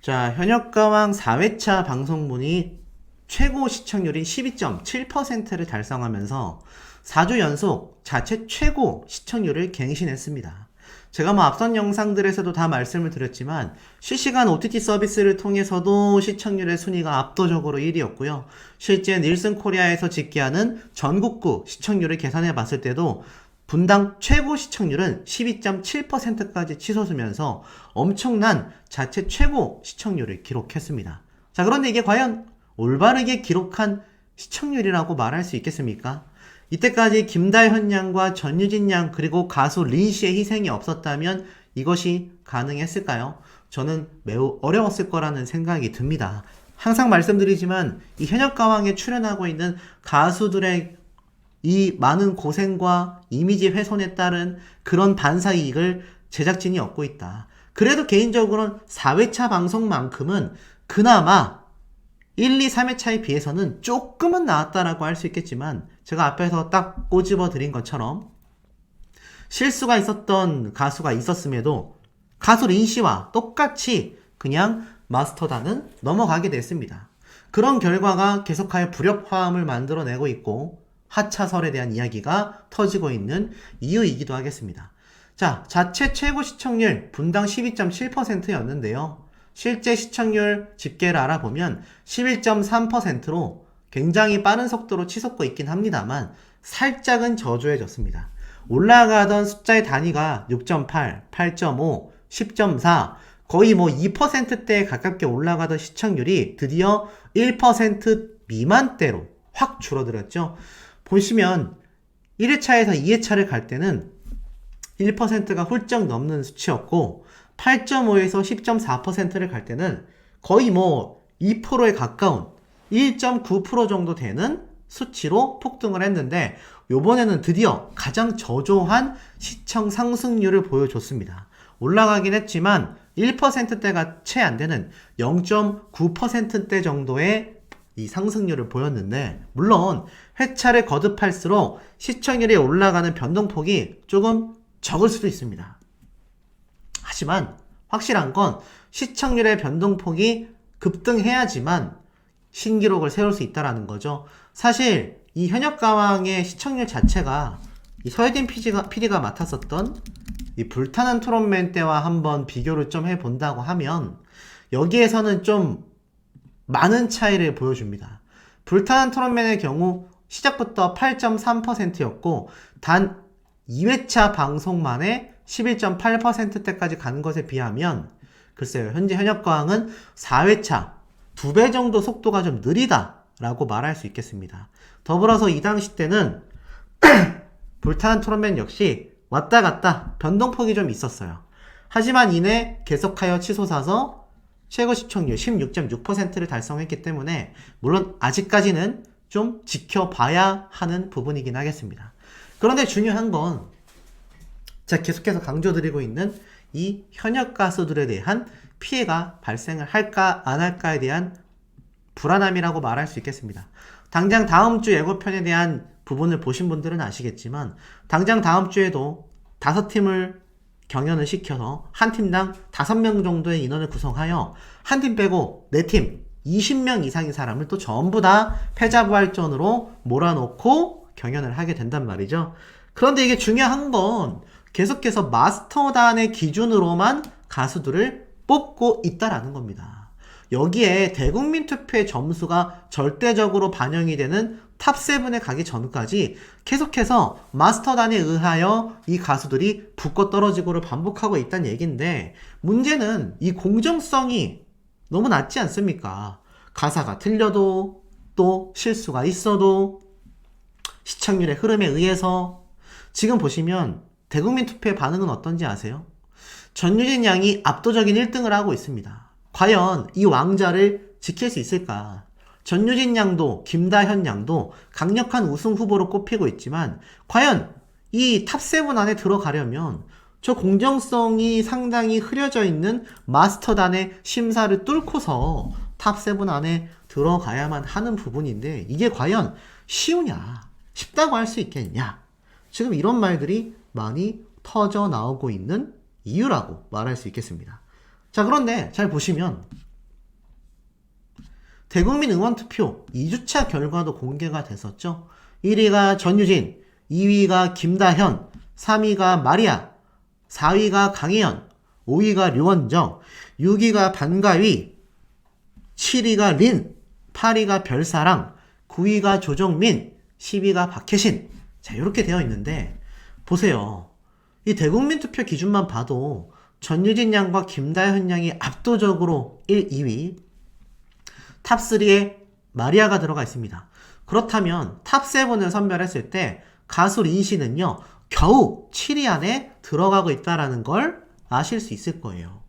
자, 현역가왕 4회차 방송분이 최고 시청률인 12.7%를 달성하면서 4주 연속 자체 최고 시청률을 갱신했습니다. 제가 앞선 영상들에서도 다 말씀을 드렸지만 실시간 OTT 서비스를 통해서도 시청률의 순위가 압도적으로 1위였고요. 실제 닐슨 코리아에서 집계하는 전국구 시청률을 계산해 봤을 때도 분당 최고 시청률은 12.7%까지 치솟으면서 엄청난 자체 최고 시청률을 기록했습니다. 자, 그런데 이게 과연 올바르게 기록한 시청률이라고 말할 수 있겠습니까? 이때까지 김다현 양과 전유진 양 그리고 가수 린 씨의 희생이 없었다면 이것이 가능했을까요? 저는 매우 어려웠을 거라는 생각이 듭니다. 항상 말씀드리지만 이 현역가왕에 출연하고 있는 가수들의 이 많은 고생과 이미지 훼손에 따른 그런 반사이익을 제작진이 얻고 있다. 그래도 개인적으로는 4회차 방송만큼은 그나마 1, 2, 3회차에 비해서는 조금은 나았다라고 할 수 있겠지만 제가 앞에서 딱 꼬집어 드린 것처럼 실수가 있었던 가수가 있었음에도 가수 린씨와 똑같이 그냥 마스터단은 넘어가게 됐습니다. 그런 결과가 계속하여 불협화음을 만들어내고 있고 하차설에 대한 이야기가 터지고 있는 이유이기도 하겠습니다. 자, 자체 최고 시청률 분당 12.7%였는데요. 실제 시청률 집계를 알아보면 11.3%로 굉장히 빠른 속도로 치솟고 있긴 합니다만 살짝은 저조해졌습니다. 올라가던 숫자의 단위가 6.8, 8.5, 10.4 거의 2%대에 가깝게 올라가던 시청률이 드디어 1% 미만대로 확 줄어들었죠. 보시면 1회차에서 2회차를 갈 때는 1%가 훌쩍 넘는 수치였고 8.5에서 10.4%를 갈 때는 거의 2%에 가까운 1.9% 정도 되는 수치로 폭등을 했는데 요번에는 드디어 가장 저조한 시청 상승률을 보여줬습니다. 올라가긴 했지만 1%대가 채 안 되는 0.9%대 정도의 이 상승률을 보였는데 물론 회차를 거듭할수록 시청률이 올라가는 변동폭이 조금 적을 수도 있습니다. 하지만 확실한 건 시청률의 변동폭이 급등해야지만 신기록을 세울 수 있다는 거죠. 사실 이 현역가왕의 시청률 자체가 이 서혜진 PD가 맡았었던 이 불타는 트롯맨 때와 한번 비교를 좀 해본다고 하면 여기에서는 좀 많은 차이를 보여줍니다. 불타는 트롯맨의 경우 시작부터 8.3%였고 단 2회차 방송만에 11.8%대까지 가는 것에 비하면 글쎄요, 현재 현역가왕은 4회차 2배 정도 속도가 좀 느리다 라고 말할 수 있겠습니다. 더불어서 이 당시 때는 불타는 트롯맨 역시 왔다 갔다 변동폭이 좀 있었어요. 하지만 이내 계속하여 치솟아서 최고 시청률 16.6%를 달성했기 때문에 물론 아직까지는 좀 지켜봐야 하는 부분이긴 하겠습니다. 그런데 중요한 건 제가 계속해서 강조드리고 있는 이 현역 가수들에 대한 피해가 발생을 할까 안 할까에 대한 불안함이라고 말할 수 있겠습니다. 당장 다음 주 예고편에 대한 부분을 보신 분들은 아시겠지만 당장 다음 주에도 5팀을 경연을 시켜서 한 팀당 5명 정도의 인원을 구성하여 한 팀 빼고 4팀 20명 이상의 사람을 또 전부 다 패자부활전으로 몰아놓고 경연을 하게 된단 말이죠. 그런데 이게 중요한 건 계속해서 마스터단의 기준으로만 가수들을 뽑고 있다라는 겁니다. 여기에 대국민 투표의 점수가 절대적으로 반영이 되는 탑7에 가기 전까지 계속해서 마스터단에 의하여 이 가수들이 붙고 떨어지고를 반복하고 있다는 얘기인데 문제는 이 공정성이 너무 낮지 않습니까? 가사가 틀려도 또 실수가 있어도 시청률의 흐름에 의해서 지금 보시면 대국민 투표의 반응은 어떤지 아세요? 전유진 양이 압도적인 1등을 하고 있습니다. 과연 이 왕자를 지킬 수 있을까? 전유진 양도 김다현 양도 강력한 우승 후보로 꼽히고 있지만 과연 이 탑7 안에 들어가려면 저 공정성이 상당히 흐려져 있는 마스터단의 심사를 뚫고서 탑7 안에 들어가야만 하는 부분인데 이게 과연 쉬우냐? 쉽다고 할 수 있겠냐? 지금 이런 말들이 많이 터져 나오고 있는 이유라고 말할 수 있겠습니다. 자, 그런데 잘 보시면 대국민 응원투표 2주차 결과도 공개가 됐었죠. 1위가 전유진, 2위가 김다현, 3위가 마리아, 4위가 강혜연, 5위가 류원정, 6위가 반가위, 7위가 린, 8위가 별사랑, 9위가 조정민, 10위가 박혜신. 자, 이렇게 되어 있는데 보세요. 이 대국민 투표 기준만 봐도 전유진 양과 김다현 양이 압도적으로 1, 2위, 탑3에 마리아가 들어가 있습니다. 그렇다면 탑7을 선별했을 때 가수 린 씨는요, 겨우 7위 안에 들어가고 있다는 걸 아실 수 있을 거예요.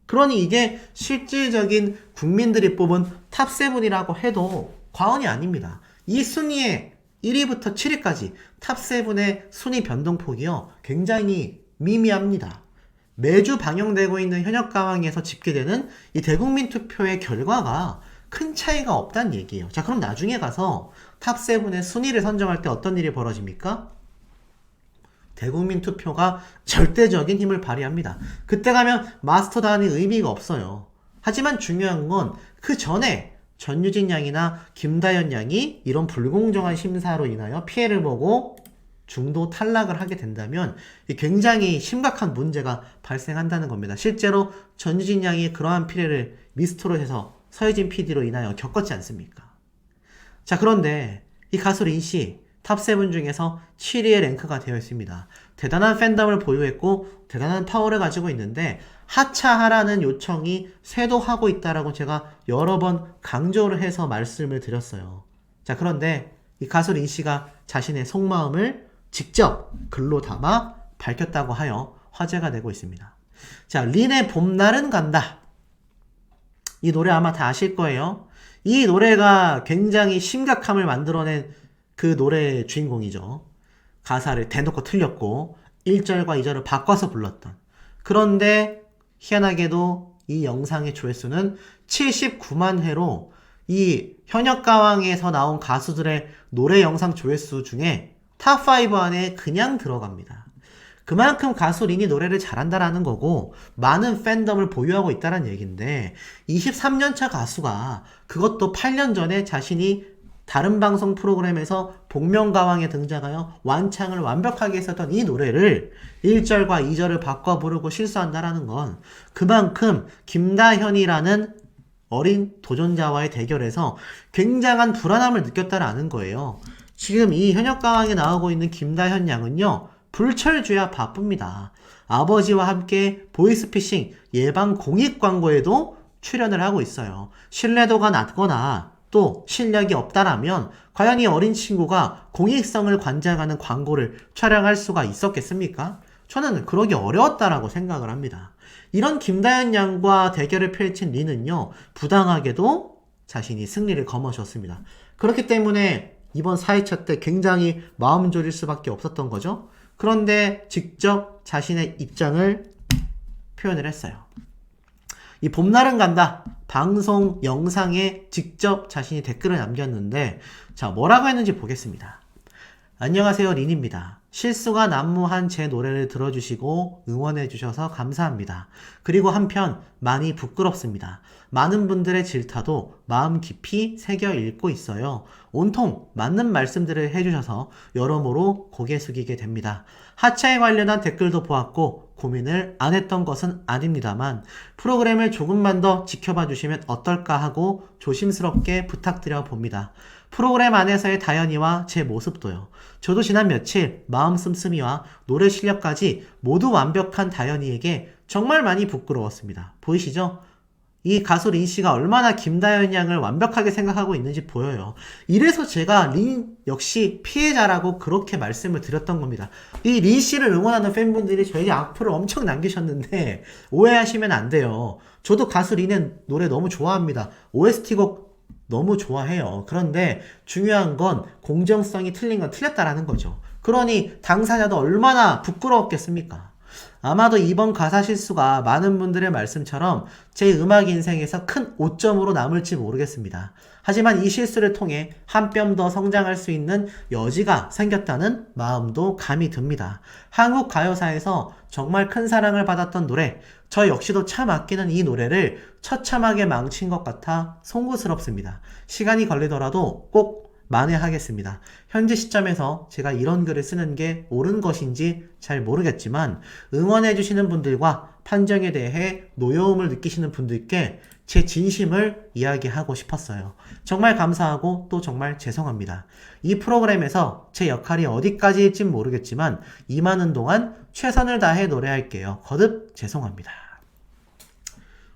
그러니 이게 실질적인 국민들이 뽑은 탑7이라고 해도 과언이 아닙니다. 이 순위에 1위부터 7위까지 탑7의 순위 변동폭이요, 굉장히 미미합니다. 매주 방영되고 있는 현역가왕에서 집계되는 이 대국민 투표의 결과가 큰 차이가 없다는 얘기예요. 자, 그럼 나중에 가서 탑7의 순위를 선정할 때 어떤 일이 벌어집니까? 대국민 투표가 절대적인 힘을 발휘합니다. 그때 가면 마스터단이 의미가 없어요. 하지만 중요한 건 그 전에 전유진 양이나 김다현 양이 이런 불공정한 심사로 인하여 피해를 보고 중도 탈락을 하게 된다면 굉장히 심각한 문제가 발생한다는 겁니다. 실제로 전유진 양이 그러한 피해를 미스트롯에서 서혜진 PD로 인하여 겪었지 않습니까? 자, 그런데 이 가수 린씨 탑7 중에서 7위에 랭크가 되어 있습니다. 대단한 팬덤을 보유했고 대단한 파워를 가지고 있는데 하차하라는 요청이 쇄도하고 있다라고 제가 여러 번 강조를 해서 말씀을 드렸어요. 자, 그런데 이 가수 린씨가 자신의 속마음을 직접 글로 담아 밝혔다고 하여 화제가 되고 있습니다. 자, 린의 봄날은 간다. 이 노래 아마 다 아실 거예요. 이 노래가 굉장히 심각함을 만들어낸 그 노래의 주인공이죠. 가사를 대놓고 틀렸고 1절과 2절을 바꿔서 불렀던. 그런데 희한하게도 이 영상의 조회수는 79만 회로 이 현역가왕에서 나온 가수들의 노래 영상 조회수 중에 탑5 안에 그냥 들어갑니다. 그만큼 가수 린이 노래를 잘한다라는 거고 많은 팬덤을 보유하고 있다는 얘기인데 23년차 가수가 그것도 8년 전에 자신이 다른 방송 프로그램에서 복면가왕에 등장하여 완창을 완벽하게 했었던 이 노래를 1절과 2절을 바꿔 부르고 실수한다라는 건 그만큼 김다현이라는 어린 도전자와의 대결에서 굉장한 불안함을 느꼈다라는 거예요. 지금 이 현역가왕에 나오고 있는 김다현 양은요, 불철주야 바쁩니다. 아버지와 함께 보이스피싱 예방 공익 광고에도 출연을 하고 있어요. 신뢰도가 낮거나 또 실력이 없다라면 과연 이 어린 친구가 공익성을 관장하는 광고를 촬영할 수가 있었겠습니까? 저는 그러기 어려웠다라고 생각을 합니다. 이런 김다현 양과 대결을 펼친 린은요, 부당하게도 자신이 승리를 거머쥐었습니다. 그렇기 때문에 이번 4회차 때 굉장히 마음 졸일 수밖에 없었던 거죠. 그런데 직접 자신의 입장을 표현을 했어요. 이 봄날은 간다 방송 영상에 직접 자신이 댓글을 남겼는데, 자, 뭐라고 했는지 보겠습니다. 안녕하세요, 린입니다. 실수가 난무한 제 노래를 들어주시고 응원해주셔서 감사합니다. 그리고 한편 많이 부끄럽습니다. 많은 분들의 질타도 마음 깊이 새겨 읽고 있어요. 온통 맞는 말씀들을 해주셔서 여러모로 고개 숙이게 됩니다. 하차에 관련한 댓글도 보았고 고민을 안 했던 것은 아닙니다만 프로그램을 조금만 더 지켜봐 주시면 어떨까 하고 조심스럽게 부탁드려 봅니다. 프로그램 안에서의 다현이와 제 모습도요. 저도 지난 며칠 마음 씀씀이와 노래 실력까지 모두 완벽한 다현이에게 정말 많이 부끄러웠습니다. 보이시죠? 이 가수 린 씨가 얼마나 김다현 양을 완벽하게 생각하고 있는지 보여요. 이래서 제가 린 역시 피해자라고 그렇게 말씀을 드렸던 겁니다. 이 린 씨를 응원하는 팬분들이 저에게 악플을 엄청 남기셨는데 오해하시면 안 돼요. 저도 가수 린의 노래 너무 좋아합니다. OST 곡 너무 좋아해요. 그런데 중요한 건 공정성이 틀린 건 틀렸다라는 거죠. 그러니 당사자도 얼마나 부끄러웠겠습니까? 아마도 이번 가사 실수가 많은 분들의 말씀처럼 제 음악 인생에서 큰 오점으로 남을지 모르겠습니다. 하지만 이 실수를 통해 한 뼘 더 성장할 수 있는 여지가 생겼다는 마음도 감이 듭니다. 한국 가요사에서 정말 큰 사랑을 받았던 노래, 저 역시도 참 아끼는 이 노래를 처참하게 망친 것 같아 송구스럽습니다. 시간이 걸리더라도 꼭 만회하겠습니다. 현재 시점에서 제가 이런 글을 쓰는 게 옳은 것인지 잘 모르겠지만 응원해주시는 분들과 판정에 대해 노여움을 느끼시는 분들께 제 진심을 이야기하고 싶었어요. 정말 감사하고 또 정말 죄송합니다. 이 프로그램에서 제 역할이 어디까지일진 모르겠지만 임하는 동안 최선을 다해 노래할게요. 거듭 죄송합니다.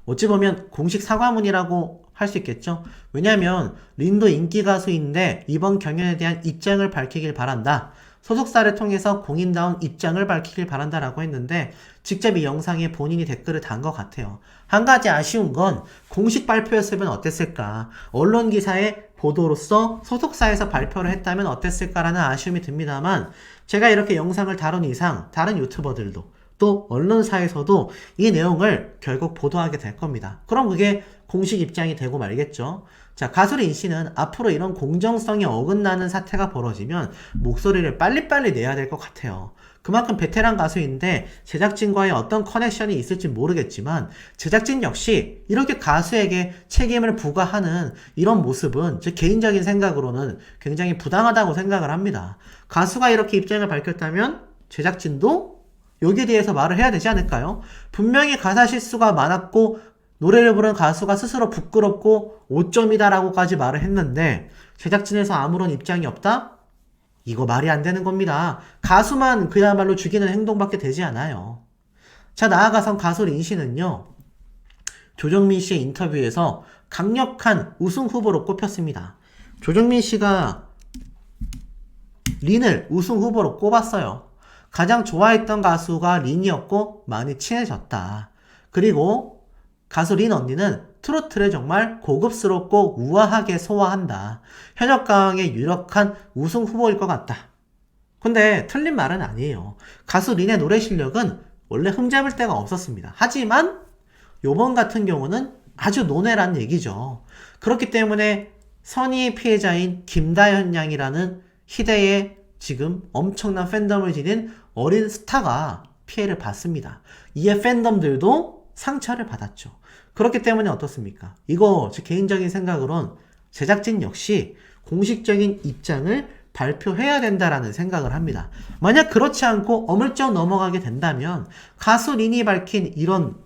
어찌 보면 공식 사과문이라고 할 수 있겠죠? 왜냐면 린도 인기 가수인데 이번 경연에 대한 입장을 밝히길 바란다. 소속사를 통해서 공인다운 입장을 밝히길 바란다라고 했는데 직접 이 영상에 본인이 댓글을 단 것 같아요. 한 가지 아쉬운 건 공식 발표였으면 어땠을까? 언론 기사의 보도로서 소속사에서 발표를 했다면 어땠을까라는 아쉬움이 듭니다만 제가 이렇게 영상을 다룬 이상 다른 유튜버들도 또 언론사에서도 이 내용을 결국 보도하게 될 겁니다. 그럼 그게 공식 입장이 되고 말겠죠. 자, 가수 린 씨는 앞으로 이런 공정성이 어긋나는 사태가 벌어지면 목소리를 빨리빨리 내야 될 것 같아요. 그만큼 베테랑 가수인데 제작진과의 어떤 커넥션이 있을지 모르겠지만 제작진 역시 이렇게 가수에게 책임을 부과하는 이런 모습은 제 개인적인 생각으로는 굉장히 부당하다고 생각을 합니다. 가수가 이렇게 입장을 밝혔다면 제작진도 여기에 대해서 말을 해야 되지 않을까요? 분명히 가사 실수가 많았고 노래를 부른 가수가 스스로 부끄럽고 오점이다라고까지 말을 했는데 제작진에서 아무런 입장이 없다? 이거 말이 안 되는 겁니다. 가수만 그야말로 죽이는 행동밖에 되지 않아요. 자, 나아가선 가수 린 씨는요. 조정민 씨의 인터뷰에서 강력한 우승 후보로 꼽혔습니다. 조정민 씨가 린을 우승 후보로 꼽았어요. 가장 좋아했던 가수가 린이었고 많이 친해졌다. 그리고 가수 린 언니는 트로트를 정말 고급스럽고 우아하게 소화한다. 현역가왕의 유력한 우승 후보일 것 같다. 근데 틀린 말은 아니에요. 가수 린의 노래 실력은 원래 흠잡을 데가 없었습니다. 하지만 요번 같은 경우는 아주 논외란 얘기죠. 그렇기 때문에 선의의 피해자인 김다현 양이라는 희대의 지금 엄청난 팬덤을 지닌 어린 스타가 피해를 받습니다. 이에 팬덤들도 상처를 받았죠. 그렇기 때문에 어떻습니까? 이거 제 개인적인 생각으론 제작진 역시 공식적인 입장을 발표해야 된다라는 생각을 합니다. 만약 그렇지 않고 어물쩍 넘어가게 된다면 가수 린이 밝힌 이런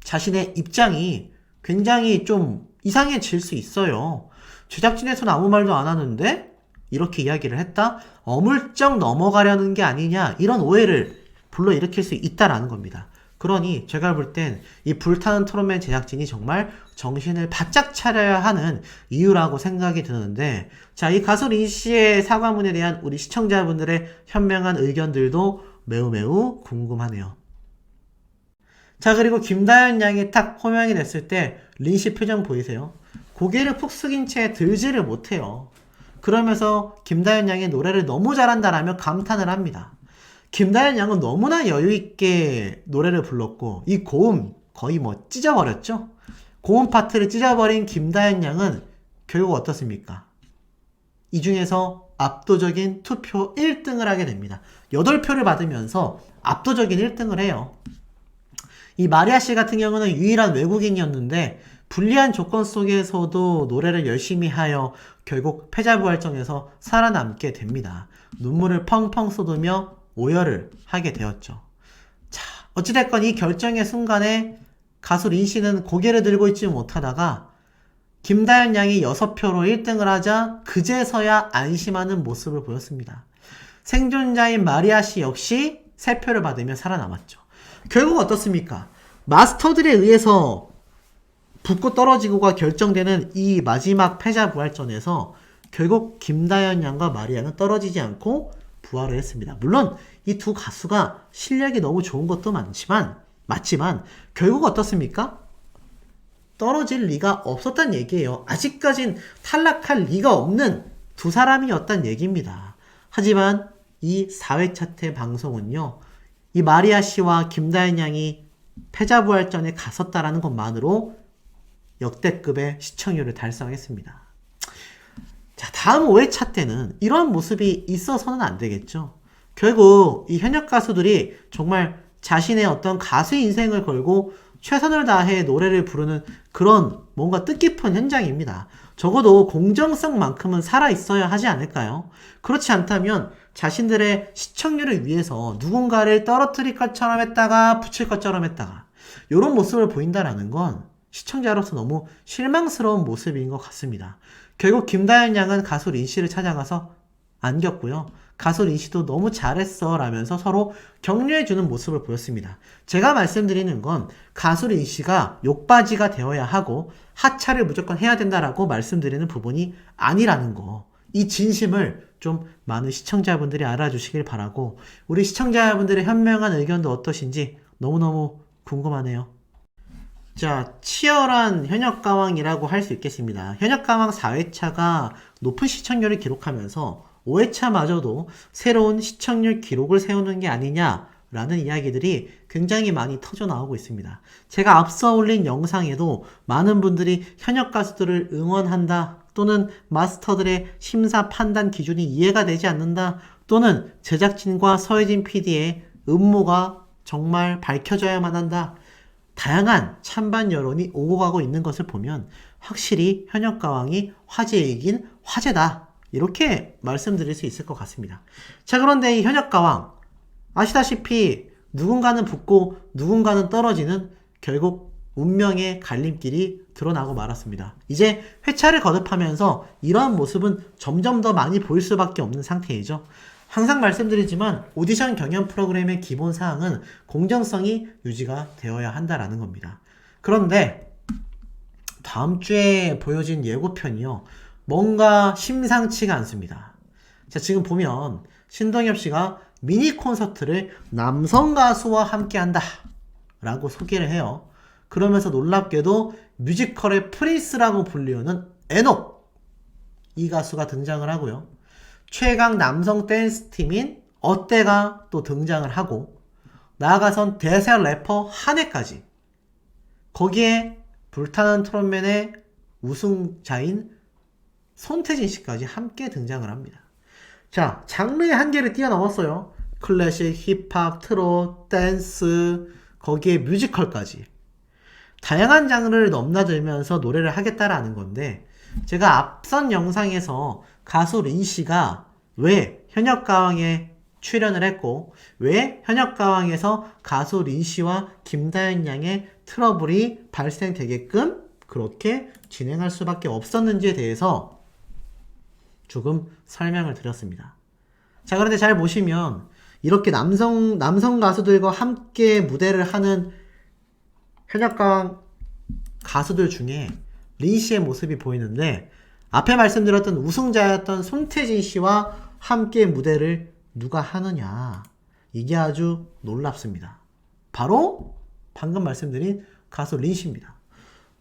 자신의 입장이 굉장히 좀 이상해질 수 있어요. 제작진에서는 아무 말도 안 하는데 이렇게 이야기를 했다? 어물쩍 넘어가려는 게 아니냐 이런 오해를 불러일으킬 수 있다라는 겁니다. 그러니 제가 볼 땐 이 불타는 트롯맨 제작진이 정말 정신을 바짝 차려야 하는 이유라고 생각이 드는데 자, 이 가수 린 씨의 사과문에 대한 우리 시청자분들의 현명한 의견들도 매우 궁금하네요. 자, 그리고 김다현 양이 딱 호명이 됐을 때 린 씨 표정 보이세요? 고개를 푹 숙인 채 들지를 못해요. 그러면서 김다현 양의 노래를 너무 잘한다라며 감탄을 합니다. 김다현 양은 너무나 여유있게 노래를 불렀고 이 고음 거의 뭐 찢어버렸죠? 고음 파트를 찢어버린 김다현 양은 결국 어떻습니까? 이 중에서 압도적인 투표 1등을 하게 됩니다. 8표를 받으면서 압도적인 1등을 해요. 이 마리아 씨 같은 경우는 유일한 외국인이었는데 불리한 조건 속에서도 노래를 열심히 하여 결국 패자부활전에서 살아남게 됩니다. 눈물을 펑펑 쏟으며 오열을 하게 되었죠. 자, 어찌됐건 이 결정의 순간에 가수 린 씨는 고개를 들고 있지 못하다가 김다현 양이 6표로 1등을 하자 그제서야 안심하는 모습을 보였습니다. 생존자인 마리아 씨 역시 3표를 받으며 살아남았죠. 결국 어떻습니까? 마스터들에 의해서 붙고 떨어지고가 결정되는 이 마지막 패자부활전에서 결국 김다현 양과 마리아는 떨어지지 않고 부활을 했습니다. 물론 이 두 가수가 실력이 너무 좋은 것도 맞지만 결국 어떻습니까? 떨어질 리가 없었단 얘기예요. 아직까진 탈락할 리가 없는 두 사람이었단 얘기입니다. 하지만 이 4회차 때 방송은요. 이 마리아 씨와 김다현 양이 패자부활전에 갔었다라는 것만으로 역대급의 시청률을 달성했습니다. 자, 다음 5회차 때는 이런 모습이 있어서는 안 되겠죠. 결국 이 현역 가수들이 정말 자신의 어떤 가수 인생을 걸고 최선을 다해 노래를 부르는 그런 뭔가 뜻깊은 현장입니다. 적어도 공정성만큼은 살아있어야 하지 않을까요? 그렇지 않다면 자신들의 시청률을 위해서 누군가를 떨어뜨릴 것처럼 했다가 붙일 것처럼 했다가 이런 모습을 보인다라는 건 시청자로서 너무 실망스러운 모습인 것 같습니다. 결국 김다현 양은 가수 린 씨를 찾아가서 안겼고요. 가수 린 씨도 너무 잘했어 라면서 서로 격려해주는 모습을 보였습니다. 제가 말씀드리는 건 가수 린 씨가 욕바지가 되어야 하고 하차를 무조건 해야 된다라고 말씀드리는 부분이 아니라는 거. 이 진심을 좀 많은 시청자분들이 알아주시길 바라고 우리 시청자분들의 현명한 의견도 어떠신지 너무너무 궁금하네요. 자, 치열한 현역가왕이라고 할 수 있겠습니다. 현역가왕 4회차가 높은 시청률을 기록하면서 5회차마저도 새로운 시청률 기록을 세우는 게 아니냐라는 이야기들이 굉장히 많이 터져 나오고 있습니다. 제가 앞서 올린 영상에도 많은 분들이 현역 가수들을 응원한다 또는 마스터들의 심사 판단 기준이 이해가 되지 않는다 또는 제작진과 서혜진 PD의 음모가 정말 밝혀져야만 한다. 다양한 찬반 여론이 오고 가고 있는 것을 보면 확실히 현역가왕이 화제이긴 화제다. 이렇게 말씀드릴 수 있을 것 같습니다. 자, 그런데 이 현역가왕 아시다시피 누군가는 붙고 누군가는 떨어지는 결국 운명의 갈림길이 드러나고 말았습니다. 이제 회차를 거듭하면서 이러한 모습은 점점 더 많이 보일 수밖에 없는 상태이죠. 항상 말씀드리지만 오디션 경연 프로그램의 기본 사항은 공정성이 유지가 되어야 한다라는 겁니다. 그런데 다음 주에 보여진 예고편이요. 뭔가 심상치가 않습니다. 자, 지금 보면 신동엽 씨가 미니 콘서트를 남성 가수와 함께 한다 라고 소개를 해요. 그러면서 놀랍게도 뮤지컬의 프린스라고 불리우는 에녹 이 가수가 등장을 하고요. 최강 남성 댄스 팀인 어때가 또 등장을 하고 나아가선 대세 래퍼 한혜까지 거기에 불타는 트롯맨의 우승자인 손태진 씨까지 함께 등장을 합니다. 자, 장르의 한계를 뛰어넘었어요. 클래식, 힙합, 트롯, 댄스, 거기에 뮤지컬까지 다양한 장르를 넘나들면서 노래를 하겠다라는 건데 제가 앞선 영상에서 가수 린 씨가 왜 현역가왕에 출연을 했고 왜 현역가왕에서 가수 린 씨와 김다현 양의 트러블이 발생되게끔 그렇게 진행할 수밖에 없었는지에 대해서 조금 설명을 드렸습니다. 자, 그런데 잘 보시면 이렇게 남성 가수들과 함께 무대를 하는 현역가왕 가수들 중에 린 씨의 모습이 보이는데 앞에 말씀드렸던 우승자였던 손태진 씨와 함께 무대를 누가 하느냐 이게 아주 놀랍습니다. 바로 방금 말씀드린 가수 린 씨입니다.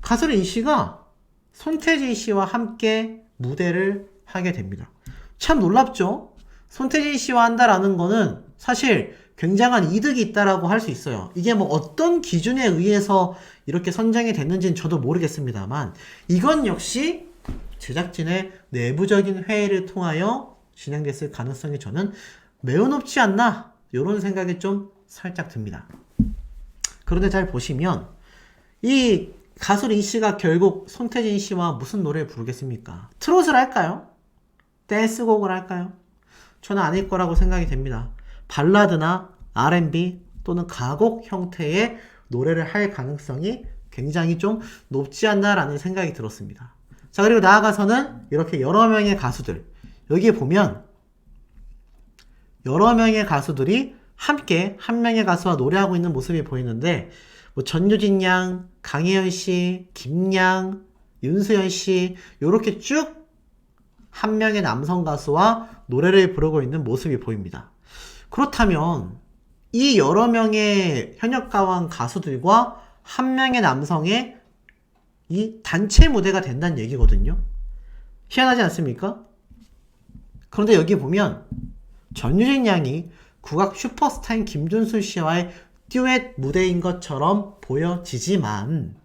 가수 린 씨가 손태진 씨와 함께 무대를 하게 됩니다. 참 놀랍죠? 손태진 씨와 한다라는 거는 사실 굉장한 이득이 있다라고 할 수 있어요. 이게 뭐 어떤 기준에 의해서 이렇게 선정이 됐는지는 저도 모르겠습니다만 이건 역시 제작진의 내부적인 회의를 통하여 진행됐을 가능성이 저는 매우 높지 않나 이런 생각이 좀 살짝 듭니다. 그런데 잘 보시면 이 가수 린 씨가 결국 손태진 씨와 무슨 노래를 부르겠습니까? 트롯을 할까요? 댄스곡을 할까요? 저는 아닐 거라고 생각이 됩니다. 발라드나 R&B 또는 가곡 형태의 노래를 할 가능성이 굉장히 좀 높지 않나라는 생각이 들었습니다. 자, 그리고 나아가서는 이렇게 여러 명의 가수들 여기에 보면 여러 명의 가수들이 함께 한 명의 가수와 노래하고 있는 모습이 보이는데 뭐 전유진 양, 강혜연 씨, 김양, 윤수연 씨 이렇게 쭉 한 명의 남성 가수와 노래를 부르고 있는 모습이 보입니다. 그렇다면 이 여러 명의 현역가왕 가수들과 한 명의 남성의 이 단체 무대가 된다는 얘기거든요. 희한하지 않습니까? 그런데 여기 보면 전유진 양이 국악 슈퍼스타인 김준수 씨와의 듀엣 무대인 것처럼 보여지지만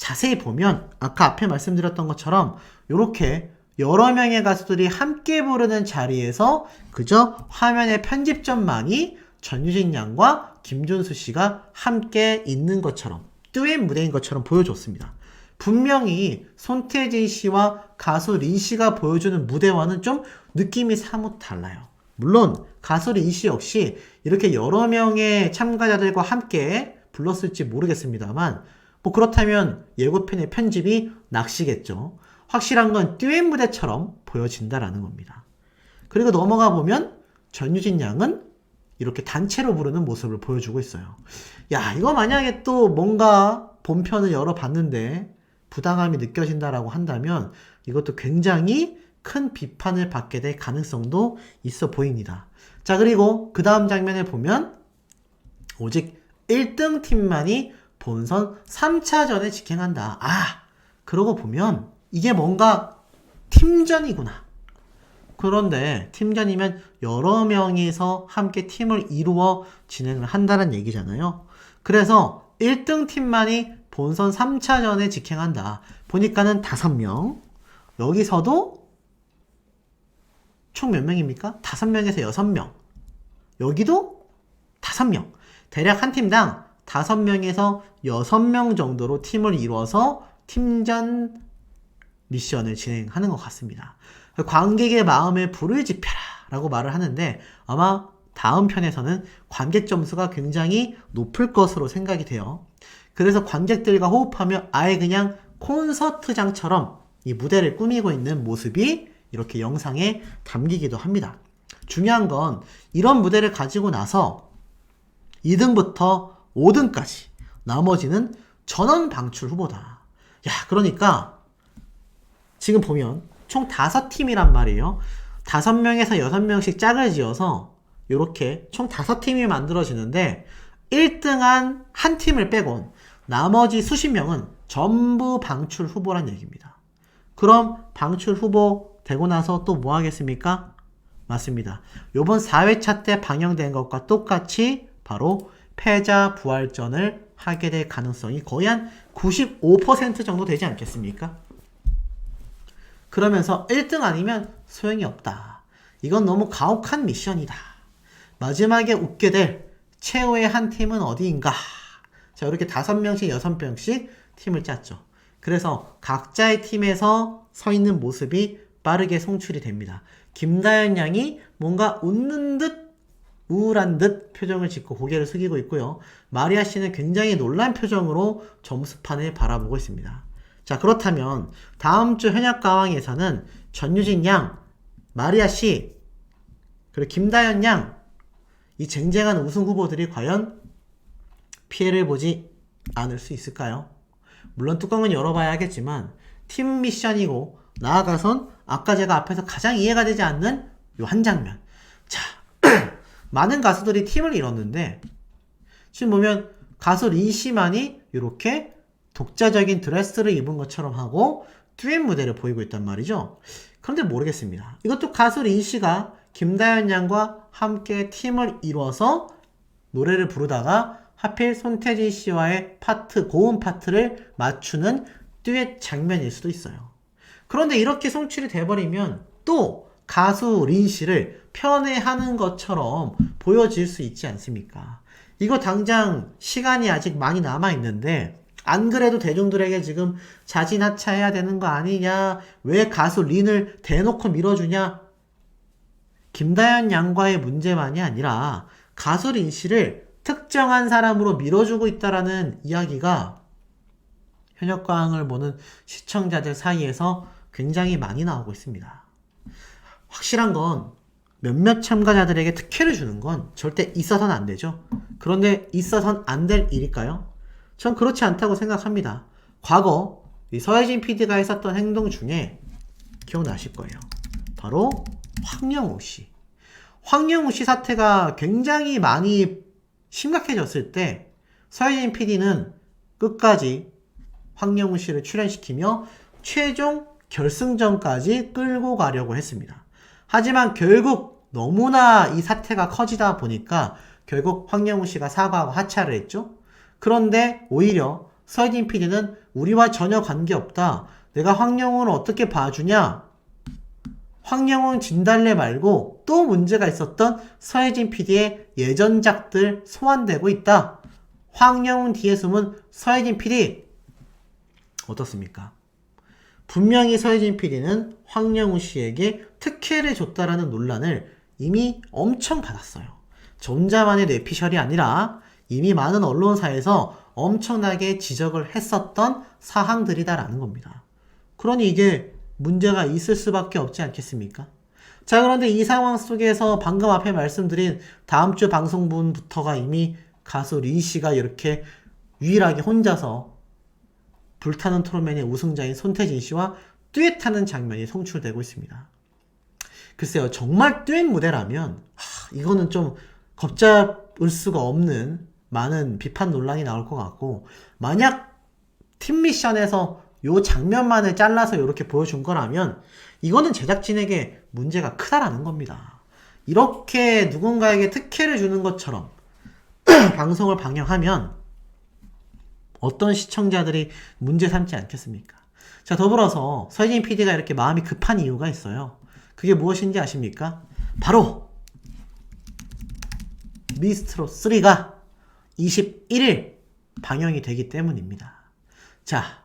자세히 보면 아까 앞에 말씀드렸던 것처럼 이렇게 여러 명의 가수들이 함께 부르는 자리에서 그저 화면의 편집점만이 전유진 양과 김준수 씨가 함께 있는 것처럼 듀엣 무대인 것처럼 보여줬습니다. 분명히 손태진 씨와 가수 린 씨가 보여주는 무대와는 좀 느낌이 사뭇 달라요. 물론 가수 린 씨 역시 이렇게 여러 명의 참가자들과 함께 불렀을지 모르겠습니다만 뭐 그렇다면 예고편의 편집이 낚시겠죠. 확실한 건 듀엣 무대처럼 보여진다라는 겁니다. 그리고 넘어가 보면 전유진 양은 이렇게 단체로 부르는 모습을 보여주고 있어요. 야, 이거 만약에 또 뭔가 본편을 열어봤는데 부당함이 느껴진다라고 한다면 이것도 굉장히 큰 비판을 받게 될 가능성도 있어 보입니다. 자, 그리고 그 다음 장면을 보면 오직 1등 팀만이 본선 3차전에 직행한다. 아, 그러고 보면 이게 뭔가 팀전이구나. 그런데 팀전이면 여러 명이서 함께 팀을 이루어 진행을 한다는 얘기잖아요. 그래서 1등 팀만이 본선 3차전에 직행한다. 보니까는 5명. 여기서도 총 몇 명입니까? 5명에서 6명. 여기도 5명. 대략 한 팀당 5명에서 6명 정도로 팀을 이루어서 팀전 미션을 진행하는 것 같습니다. 관객의 마음에 불을 지펴라 라고 말을 하는데 아마 다음 편에서는 관객 점수가 굉장히 높을 것으로 생각이 돼요. 그래서 관객들과 호흡하며 아예 그냥 콘서트장처럼 이 무대를 꾸미고 있는 모습이 이렇게 영상에 담기기도 합니다. 중요한 건 이런 무대를 가지고 나서 2등부터 5등까지 나머지는 전원 방출 후보다. 야, 그러니까 지금 보면 총 5팀이란 말이에요. 5명에서 6명씩 짝을 지어서 이렇게 총 5팀이 만들어지는데 1등한 한 팀을 빼곤 나머지 수십 명은 전부 방출 후보란 얘기입니다. 그럼 방출 후보 되고 나서 또 뭐 하겠습니까? 맞습니다. 요번 4회차 때 방영된 것과 똑같이 바로 패자 부활전을 하게 될 가능성이 거의 한 95% 정도 되지 않겠습니까? 그러면서 1등 아니면 소용이 없다. 이건 너무 가혹한 미션이다. 마지막에 웃게 될 최후의 한 팀은 어디인가? 자, 이렇게 5명씩 6명씩 팀을 짰죠. 그래서 각자의 팀에서 서 있는 모습이 빠르게 송출이 됩니다. 김다연 양이 뭔가 웃는 듯 우울한 듯 표정을 짓고 고개를 숙이고 있고요. 마리아 씨는 굉장히 놀란 표정으로 점수판을 바라보고 있습니다. 자, 그렇다면 다음 주 현역가왕에서는 전유진 양, 마리아 씨, 그리고 김다연 양, 이 쟁쟁한 우승 후보들이 과연 피해를 보지 않을 수 있을까요? 물론 뚜껑은 열어봐야 하겠지만 팀 미션이고 나아가선 아까 제가 앞에서 가장 이해가 되지 않는 요 한 장면. 자, 많은 가수들이 팀을 이뤘는데 지금 보면 가수 린 씨만이 이렇게 독자적인 드레스를 입은 것처럼 하고 듀엣 무대를 보이고 있단 말이죠. 그런데 모르겠습니다. 이것도 가수 린 씨가 김다연 양과 함께 팀을 이뤄서 노래를 부르다가 하필 손태진 씨와의 파트, 고음 파트를 맞추는 듀엣 장면일 수도 있어요. 그런데 이렇게 송출이 돼버리면 또 가수 린 씨를 편애하는 것처럼 보여질 수 있지 않습니까? 이거 당장 시간이 아직 많이 남아있는데 안 그래도 대중들에게 지금 자진하차해야 되는 거 아니냐? 왜 가수 린을 대놓고 밀어주냐? 김다연 양과의 문제만이 아니라 가수 린 씨를 특정한 사람으로 밀어주고 있다라는 이야기가 현역가왕을 보는 시청자들 사이에서 굉장히 많이 나오고 있습니다. 확실한 건 몇몇 참가자들에게 특혜를 주는 건 절대 있어서는 안 되죠. 그런데 있어서는 안 될 일일까요? 전 그렇지 않다고 생각합니다. 과거 이 서혜진 PD가 했었던 행동 중에 기억나실 거예요. 바로 황영우 씨. 황영우 씨 사태가 굉장히 많이 심각해졌을 때 서혜진 PD는 끝까지 황영우 씨를 출연시키며 최종 결승전까지 끌고 가려고 했습니다. 하지만 결국 너무나 이 사태가 커지다 보니까 결국 황영우 씨가 사과하고 하차를 했죠. 그런데 오히려 서혜진 PD는 우리와 전혀 관계없다. 내가 황영우를 어떻게 봐주냐? 황영훈 진달래 말고 또 문제가 있었던 서혜진 PD의 예전작들 소환되고 있다. 황영훈 뒤에 숨은 서혜진 PD 어떻습니까? 분명히 서혜진 PD는 황영훈 씨에게 특혜를 줬다라는 논란을 이미 엄청 받았어요. 저 혼자만의 뇌피셜이 아니라 이미 많은 언론사에서 엄청나게 지적을 했었던 사항들이다라는 겁니다. 그러니 이게 문제가 있을 수밖에 없지 않겠습니까? 자, 그런데 이 상황 속에서 방금 앞에 말씀드린 다음 주 방송분부터가 이미 가수 리 씨가 이렇게 유일하게 혼자서 불타는 트롯맨의 우승자인 손태진 씨와 듀엣하는 장면이 송출되고 있습니다. 글쎄요, 정말 듀엣 무대라면 이거는 좀 걷잡을 수가 없는 많은 비판 논란이 나올 것 같고, 만약 팀 미션에서 요 장면만을 잘라서 이렇게 보여준 거라면 이거는 제작진에게 문제가 크다라는 겁니다. 이렇게 누군가에게 특혜를 주는 것처럼 방송을 방영하면 어떤 시청자들이 문제 삼지 않겠습니까? 자, 더불어서 서혜진 PD가 이렇게 마음이 급한 이유가 있어요. 그게 무엇인지 아십니까? 바로 미스트롯 3가 21일 방영이 되기 때문입니다. 자,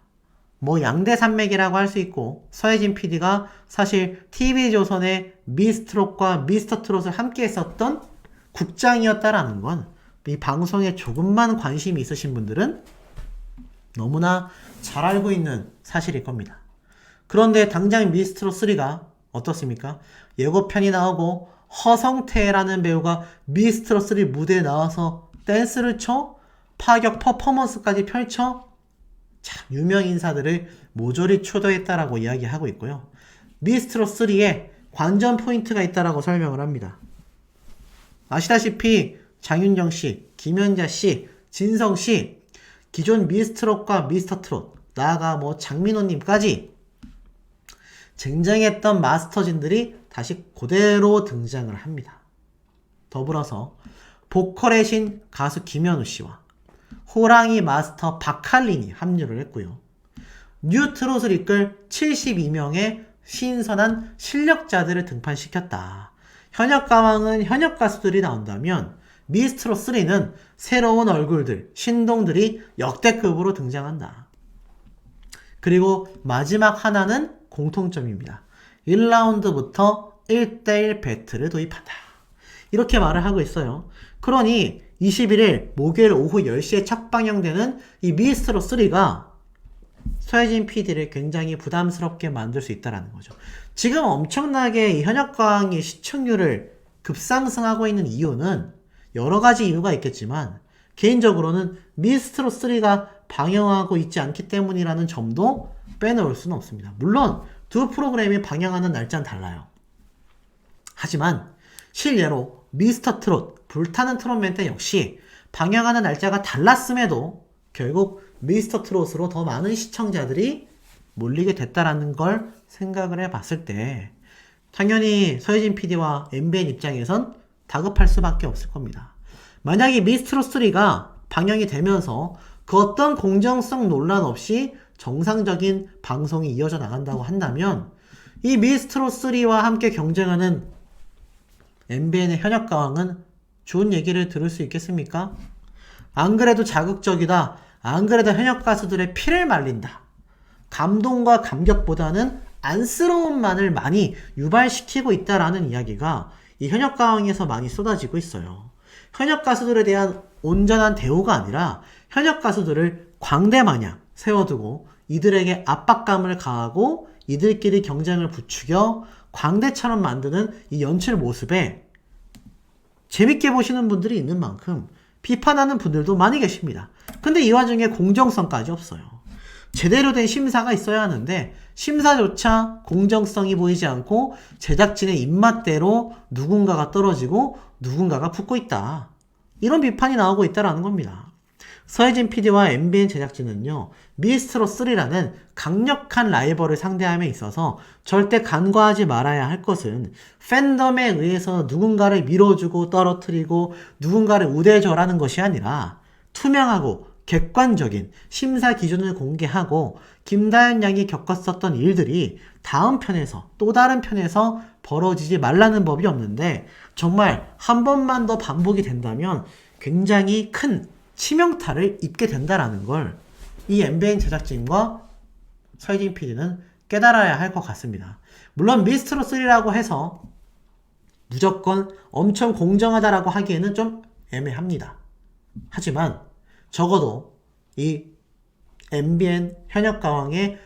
뭐 양대산맥이라고 할 수 있고, 서혜진 PD가 사실 TV조선의 미스트롯과 미스터트롯을 함께 했었던 국장이었다라는 건 이 방송에 조금만 관심이 있으신 분들은 너무나 잘 알고 있는 사실일 겁니다. 그런데 당장 미스트롯 3가 어떻습니까? 예고편이 나오고 허성태라는 배우가 미스트롯 3 무대에 나와서 댄스를 쳐 파격 퍼포먼스까지 펼쳐 참 유명 인사들을 모조리 초대했다라고 이야기하고 있고요. 미스트롯 3에 관전 포인트가 있다라고 설명을 합니다. 아시다시피 장윤정 씨, 김연자 씨, 진성 씨, 기존 미스트롯과 미스터트롯, 나아가 뭐 장민호님까지 쟁쟁했던 마스터진들이 다시 그대로 등장을 합니다. 더불어서 보컬의 신 가수 김현우 씨와 호랑이 마스터 박할린이 합류를 했고요. 뉴트롯을 이끌 72명의 신선한 실력자들을 등판시켰다. 현역 가왕은 현역 가수들이 나온다면 미스트롯 3는 새로운 얼굴들, 신동들이 역대급으로 등장한다. 그리고 마지막 하나는 공통점입니다. 1라운드부터 1대1 배틀을 도입한다. 이렇게 말을 하고 있어요. 그러니 21일 목요일 오후 10시에 첫 방영되는 이 미스트롯 3가 서혜진 PD를 굉장히 부담스럽게 만들 수 있다는 거죠. 지금 엄청나게 이 현역가왕의 시청률을 급상승하고 있는 이유는 여러 가지 이유가 있겠지만 개인적으로는 미스트롯 3가 방영하고 있지 않기 때문이라는 점도 빼놓을 수는 없습니다. 물론 두 프로그램이 방영하는 날짜는 달라요. 하지만 실례로 미스터트롯, 불타는 트롯맨 때 역시 방영하는 날짜가 달랐음에도 결국 미스터트롯으로 더 많은 시청자들이 몰리게 됐다라는 걸 생각을 해봤을 때 당연히 서혜진 PD와 MBN 입장에선 다급할 수밖에 없을 겁니다. 만약에 미스트롯 3가 방영이 되면서 그 어떤 공정성 논란 없이 정상적인 방송이 이어져 나간다고 한다면 이 미스트롯 3와 함께 경쟁하는 MBN의 현역 가왕은 좋은 얘기를 들을 수 있겠습니까? 안 그래도 자극적이다. 안 그래도 현역 가수들의 피를 말린다. 감동과 감격보다는 안쓰러움만을 많이 유발시키고 있다라는 이야기가 이 현역 가왕에서 많이 쏟아지고 있어요. 현역 가수들에 대한 온전한 대우가 아니라 현역 가수들을 광대마냥 세워두고 이들에게 압박감을 가하고 이들끼리 경쟁을 부추겨 광대처럼 만드는 이 연출 모습에 재밌게 보시는 분들이 있는 만큼 비판하는 분들도 많이 계십니다. 근데 이 와중에 공정성까지 없어요. 제대로 된 심사가 있어야 하는데 심사조차 공정성이 보이지 않고 제작진의 입맛대로 누군가가 떨어지고 누군가가 붙고 있다. 이런 비판이 나오고 있다는 겁니다. 서혜진 PD와 MBN 제작진은요, 미스트롯 3라는 강력한 라이벌을 상대함에 있어서 절대 간과하지 말아야 할 것은 팬덤에 의해서 누군가를 밀어주고 떨어뜨리고 누군가를 우대절하는 것이 아니라 투명하고 객관적인 심사 기준을 공개하고 김다현 양이 겪었었던 일들이 다음 편에서 또 다른 편에서 벌어지지 말라는 법이 없는데 정말 한 번만 더 반복이 된다면 굉장히 큰 치명타를 입게 된다라는 걸 이 MBN 제작진과 서희진 PD는 깨달아야 할 것 같습니다. 물론 미스트로 3라고 해서 무조건 엄청 공정하다라고 하기에는 좀 애매합니다. 하지만 적어도 이 MBN 현역가왕의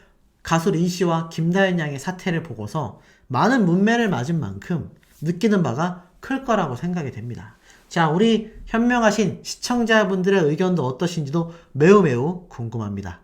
가수 린씨와 김다현 양의 사태를 보고서 많은 문매를 맞은 만큼 느끼는 바가 클 거라고 생각이 됩니다. 자, 우리 현명하신 시청자분들의 의견도 어떠신지도 매우 궁금합니다.